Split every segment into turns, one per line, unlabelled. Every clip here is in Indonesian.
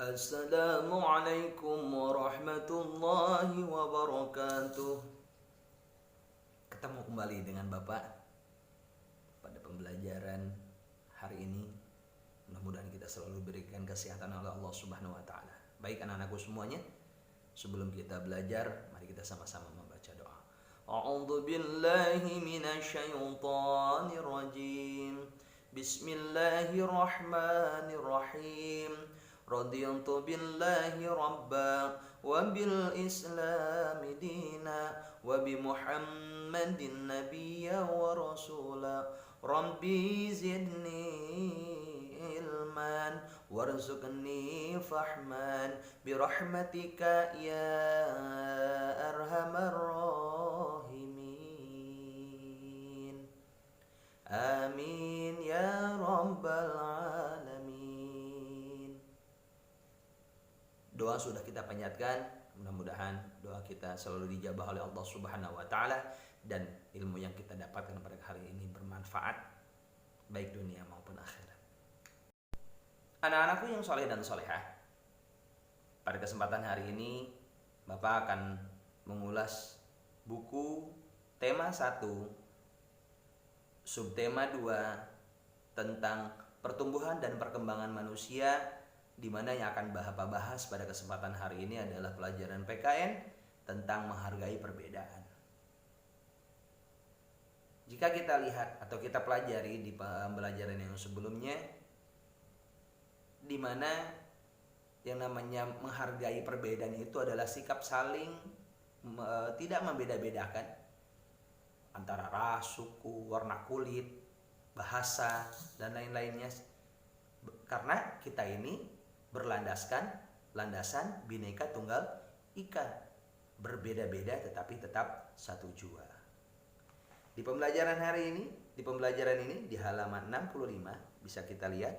Assalamualaikum warahmatullahi wabarakatuh. Ketemu kembali dengan Bapak pada pembelajaran hari ini. Mudah-mudahan kita selalu diberikan kesehatan oleh Allah Subhanahu wa taala. Baik anak-anakku semuanya, sebelum kita belajar, mari kita sama-sama membaca doa. A'udzu billahi minasyaitonir rajim. Bismillahirrahmanirrahim. Radiyantu billahi rabba wa bil islami dina wa bi Muhammadin nabiyya wa rasula. Rabbi zidni ilman warzuqni fahman birahmatika ya arhamar rahimin. Amin ya rabbal alamin. Doa sudah kita panjatkan, mudah-mudahan doa kita selalu dijabah oleh Allah Subhanahu wa taala dan ilmu yang kita dapatkan pada hari ini bermanfaat baik dunia maupun akhirat. Anak-anakku yang soleh dan solehah, pada kesempatan hari ini Bapak akan mengulas buku tema 1, subtema 2 tentang pertumbuhan dan perkembangan manusia, di mana yang akan Bapak bahas pada kesempatan hari ini adalah pelajaran PKN tentang menghargai perbedaan. Jika kita lihat atau kita pelajari di pembelajaran yang sebelumnya, di mana yang namanya menghargai perbedaan itu adalah sikap saling tidak membeda-bedakan antara ras, suku, warna kulit, bahasa, dan lain-lainnya. Karena kita ini berlandaskan landasan Bhinneka Tunggal Ika, berbeda-beda tetapi tetap satu jua. Di pembelajaran hari ini, di halaman 65 bisa kita lihat.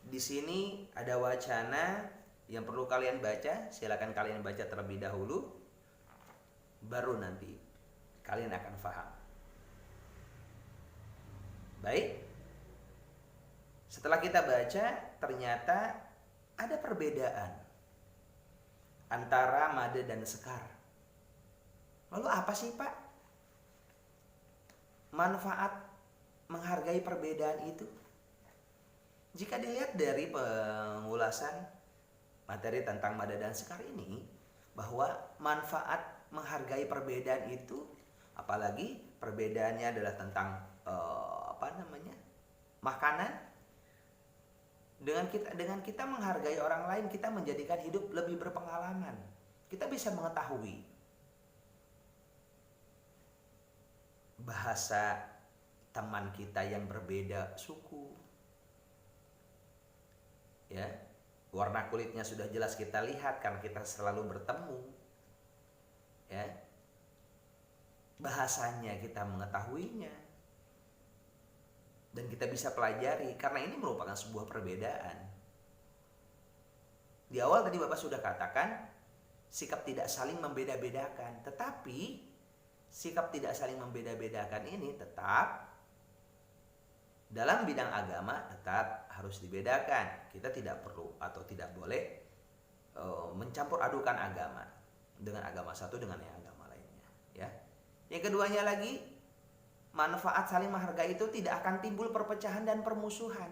Di sini ada wacana yang perlu kalian baca. Silakan kalian baca terlebih dahulu, baru nanti kalian akan paham. Baik. Setelah kita baca, ternyata ada perbedaan antara mada dan sekar. Lalu apa sih, Pak manfaat menghargai perbedaan itu? Jika dilihat dari pengulasan materi tentang mada dan sekar ini, bahwa manfaat menghargai perbedaan itu, apalagi perbedaannya adalah tentang makanan. Dengan kita menghargai orang lain, kita menjadikan hidup lebih berpengalaman. Kita bisa mengetahui bahasa teman kita yang berbeda suku, ya, warna kulitnya sudah jelas kita lihat karena kita selalu bertemu, ya, bahasanya kita mengetahuinya dan kita bisa pelajari karena ini merupakan sebuah perbedaan. Di awal tadi Bapak sudah katakan sikap tidak saling membeda-bedakan, tetapi sikap tidak saling membeda-bedakan ini tetap dalam bidang agama tetap harus dibedakan. Kita tidak perlu atau tidak boleh mencampur adukan agama dengan agama satu dengan yang agama lainnya, ya. Yang keduanya lagi, manfaat saling menghargai itu tidak akan timbul perpecahan dan permusuhan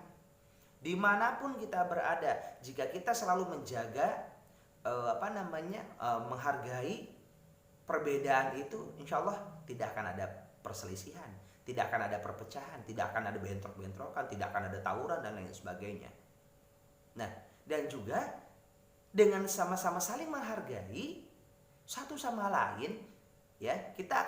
dimanapun kita berada. Jika kita selalu menjaga menghargai perbedaan itu, insya Allah tidak akan ada perselisihan, tidak akan ada perpecahan, tidak akan ada bentrok-bentrokan, tidak akan ada tawuran dan lain sebagainya. Nah, dan juga dengan sama-sama saling menghargai satu sama lain, ya, kita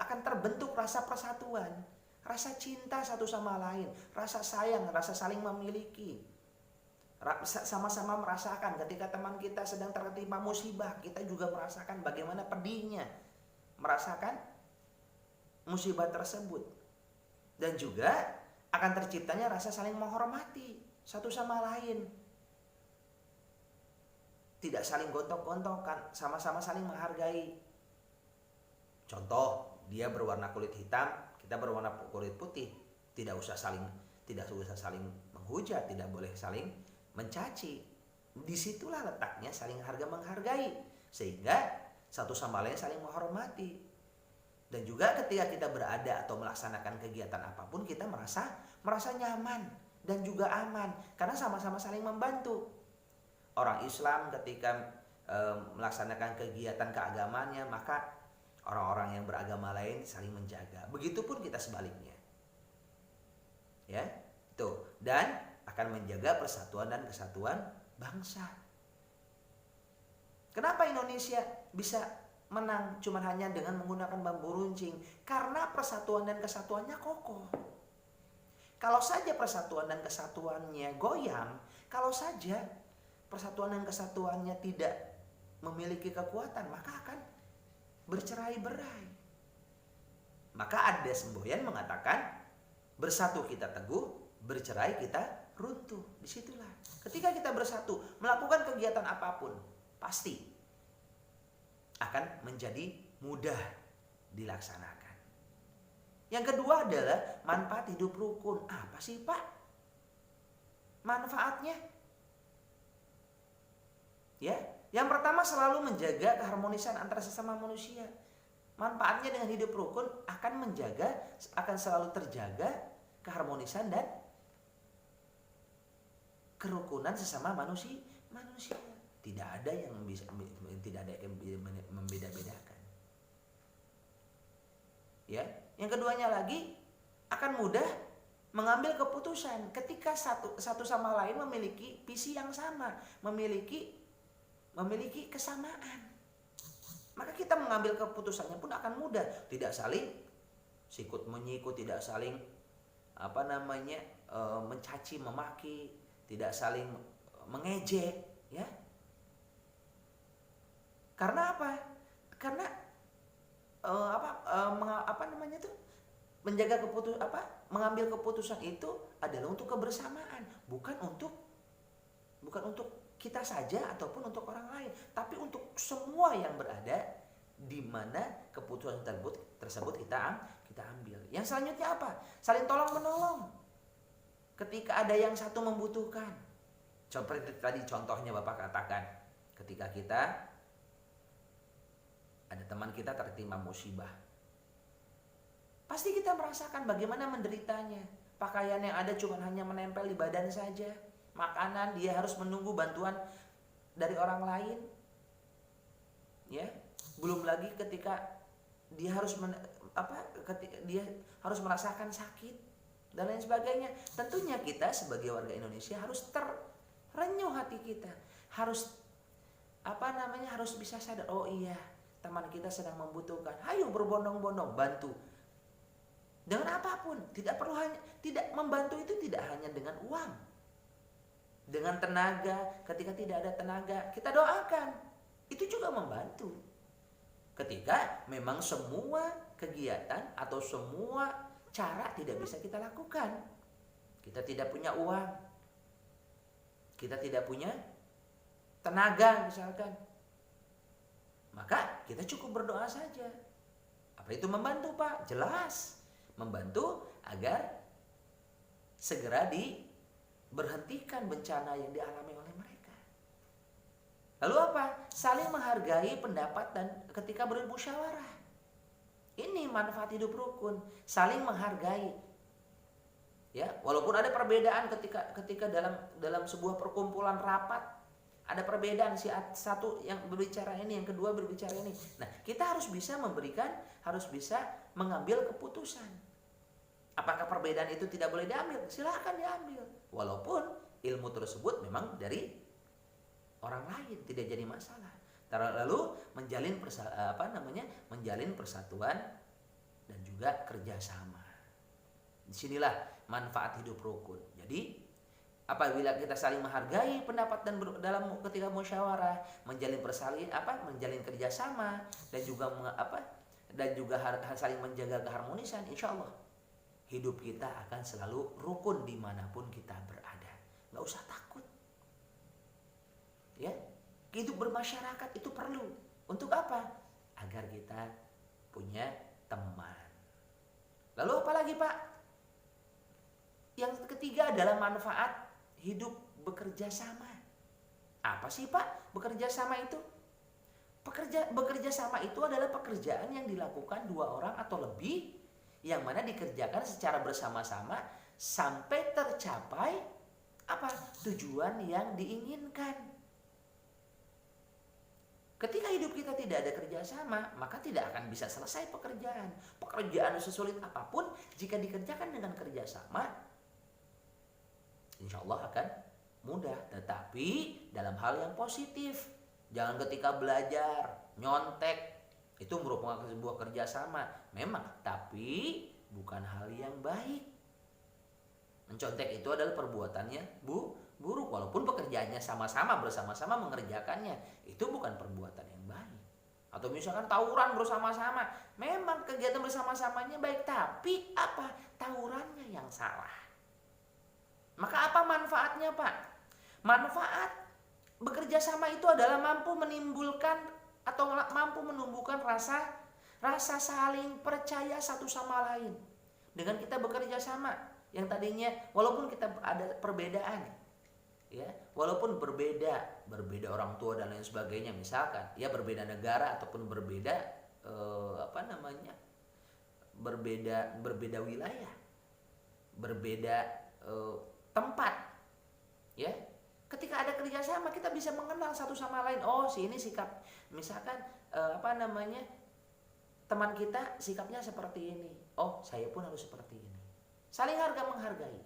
akan terbentuk rasa persatuan, rasa cinta satu sama lain, rasa sayang, rasa saling memiliki. Sama-sama merasakan ketika teman kita sedang tertimpa musibah, kita juga merasakan bagaimana pedihnya merasakan musibah tersebut. Dan juga akan terciptanya rasa saling menghormati satu sama lain, tidak saling gontok-gontokan, sama-sama saling menghargai. Contoh, dia berwarna kulit hitam, kita berwarna kulit putih, tidak usah saling menghujat, tidak boleh saling mencaci. Disitulah letaknya saling harga menghargai, sehingga satu sama lain saling menghormati. Dan juga ketika kita berada atau melaksanakan kegiatan apapun, kita merasa nyaman dan juga aman karena sama-sama saling membantu. Orang Islam ketika melaksanakan kegiatan keagamaannya, maka orang-orang yang beragama lain saling menjaga. Begitupun kita sebaliknya. Ya, tuh. Dan akan menjaga persatuan dan kesatuan bangsa. Kenapa Indonesia bisa menang cuma hanya dengan menggunakan bambu runcing? Karena persatuan dan kesatuannya kokoh. Kalau saja persatuan dan kesatuannya goyang, kalau saja persatuan dan kesatuannya tidak memiliki kekuatan, maka akan bercerai-berai. Maka ada semboyan mengatakan, bersatu kita teguh, bercerai kita runtuh. Disitulah ketika kita bersatu melakukan kegiatan apapun, pasti akan menjadi mudah dilaksanakan. Yang kedua adalah manfaat hidup rukun. Apa sih Pak manfaatnya? Ya, yang pertama selalu menjaga keharmonisan antara sesama manusia. Manfaatnya dengan hidup rukun akan selalu terjaga keharmonisan dan kerukunan sesama manusia. Tidak ada yang membeda-bedakan. Ya, yang keduanya lagi akan mudah mengambil keputusan ketika satu sama lain memiliki visi yang sama, memiliki kesamaan. Maka kita mengambil keputusannya pun akan mudah, tidak saling sikut menyikut, tidak saling mencaci memaki, tidak saling mengejek, ya. Karena apa? Karena mengambil keputusan itu adalah untuk kebersamaan, bukan untuk kita saja ataupun untuk orang lain, tapi untuk semua yang berada di mana keputusan tersebut kita ambil. Yang selanjutnya apa? Saling tolong menolong. Ketika ada yang satu membutuhkan. Seperti tadi contohnya Bapak katakan, ketika ada teman kita tertimpa musibah, pasti kita merasakan bagaimana menderitanya. Pakaian yang ada cuma hanya menempel di badan saja. Makanan dia harus menunggu bantuan dari orang lain. Ya, belum lagi ketika dia harus dia harus merasakan sakit dan lain sebagainya. Tentunya kita sebagai warga Indonesia harus terenyuh hati kita. Harus harus bisa sadar, oh iya, teman kita sedang membutuhkan. Ayo berbondong-bondong bantu. Dengan apapun, tidak membantu itu tidak hanya dengan uang. Dengan tenaga, ketika tidak ada tenaga, kita doakan. Itu juga membantu. Ketika memang semua kegiatan atau semua cara tidak bisa kita lakukan. Kita tidak punya uang. Kita tidak punya tenaga misalkan. Maka kita cukup berdoa saja. Apa itu membantu Pak? Jelas. Membantu agar segera berhentikan bencana yang dialami oleh mereka. Lalu apa? Saling menghargai pendapat dan ketika bermusyawarah. Ini manfaat hidup rukun, saling menghargai. Ya, walaupun ada perbedaan ketika dalam sebuah perkumpulan rapat, ada perbedaan, si satu yang berbicara ini, yang kedua berbicara ini. Nah, kita harus bisa mengambil keputusan. Apakah perbedaan itu tidak boleh diambil? Silahkan diambil. Walaupun ilmu tersebut memang dari orang lain, tidak jadi masalah. Lalu menjalin persatuan dan juga kerjasama. Disinilah manfaat hidup rukun. Jadi apabila kita saling menghargai pendapat dan dalam ketika musyawarah, menjalin kerjasama dan juga saling menjaga keharmonisan, insya Allah hidup kita akan selalu rukun dimanapun kita berada. Nggak usah takut. Ya, hidup bermasyarakat itu perlu. Untuk apa? Agar kita punya teman. Lalu apa lagi Pak? Yang ketiga adalah manfaat hidup bekerja sama. Apa sih Pak bekerja sama itu? Bekerja sama itu adalah pekerjaan yang dilakukan 2 orang atau lebih, yang mana dikerjakan secara bersama-sama sampai tercapai apa? Tujuan yang diinginkan. Ketika hidup kita tidak ada kerjasama, maka tidak akan bisa selesai pekerjaan. Pekerjaan sesulit apapun, jika dikerjakan dengan kerjasama, insya Allah akan mudah. Tetapi dalam hal yang positif. Jangan ketika belajar, nyontek, itu merupakan sebuah kerjasama. Memang, tapi bukan hal yang baik. Mencontek itu adalah perbuatannya buruk, walaupun pekerjaannya sama-sama, bersama-sama mengerjakannya, itu bukan perbuatan yang baik. Atau misalkan tawuran bersama-sama, memang kegiatan bersama-samanya baik, tapi apa? Tawurannya yang salah. Maka apa manfaatnya Pak? Manfaat bekerja sama itu adalah mampu menimbulkan atau mampu menumbuhkan rasa saling percaya satu sama lain. Dengan kita bekerja sama, yang tadinya walaupun kita ada perbedaan, ya, walaupun berbeda orang tua dan lain sebagainya, misalkan ya berbeda negara ataupun berbeda berbeda wilayah, berbeda tempat, ya. Ketika ada kerjasama, kita bisa mengenal satu sama lain. Oh, si ini sikap, misalkan teman kita sikapnya seperti ini. Oh, saya pun harus seperti ini. Saling harga menghargai.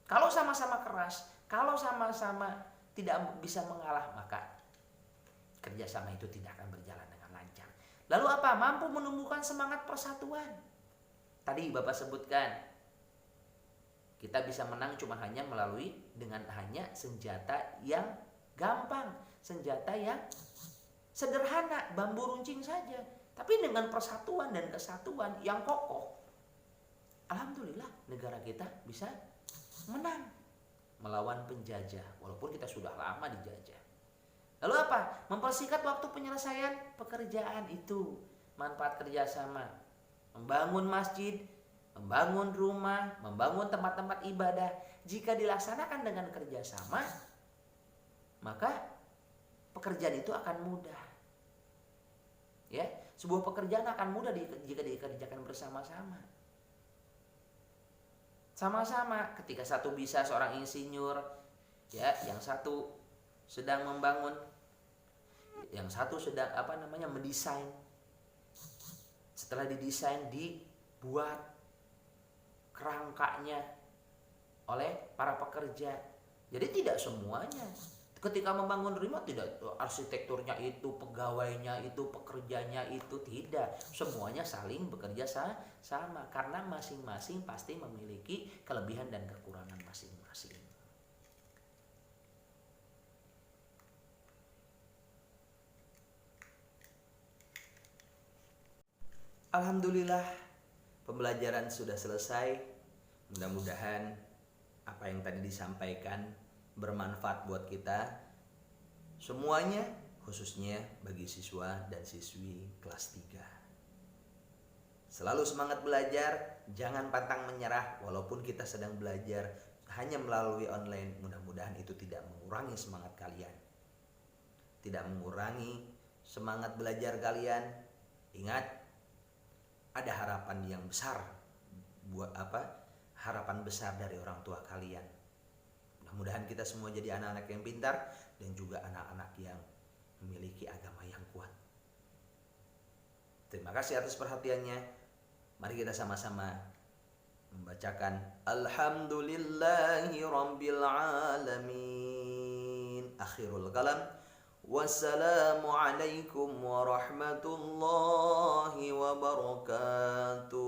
Kalau sama-sama keras, kalau sama-sama tidak bisa mengalah, maka kerjasama itu tidak akan berjalan dengan lancar. Lalu apa? Mampu menumbuhkan semangat persatuan. Tadi Bapak sebutkan, kita bisa menang cuma hanya melalui dengan hanya senjata yang gampang, senjata yang sederhana, bambu runcing saja. Tapi dengan persatuan dan kesatuan yang kokoh, alhamdulillah negara kita bisa menang melawan penjajah, walaupun kita sudah lama dijajah. Lalu apa? Mempersingkat waktu penyelesaian pekerjaan itu. Manfaat kerjasama, membangun masjid, membangun rumah, membangun tempat-tempat ibadah. Jika dilaksanakan dengan kerjasama, maka pekerjaan itu akan mudah. Ya, sebuah pekerjaan akan mudah jika dikerjakan bersama-sama. Sama-sama, ketika satu bisa seorang insinyur, ya, yang satu sedang membangun, yang satu sedang mendesain. Setelah didesain, dibuat kerangkanya oleh para pekerja. Jadi tidak semuanya ketika membangun rumah, tidak arsitekturnya itu, pegawainya itu, pekerjanya itu, tidak. Semuanya saling bekerja sama karena masing-masing pasti memiliki kelebihan dan kekurangan masing-masing. Alhamdulillah, pembelajaran sudah selesai. Mudah-mudahan apa yang tadi disampaikan bermanfaat buat kita semuanya, khususnya bagi siswa dan siswi kelas 3. Selalu semangat belajar, jangan pantang menyerah walaupun kita sedang belajar hanya melalui online. Mudah-mudahan itu tidak mengurangi semangat kalian, tidak mengurangi semangat belajar kalian. Ingat, ada harapan yang besar. Buat apa? Harapan besar dari orang tua kalian. Mudah-mudahan kita semua jadi anak-anak yang pintar dan juga anak-anak yang memiliki agama yang kuat. Terima kasih atas perhatiannya. Mari kita sama-sama membacakan Alhamdulillahi Rabbil Alamin. Akhirul kalam. Wassalamualaikum warahmatullahi wabarakatuh.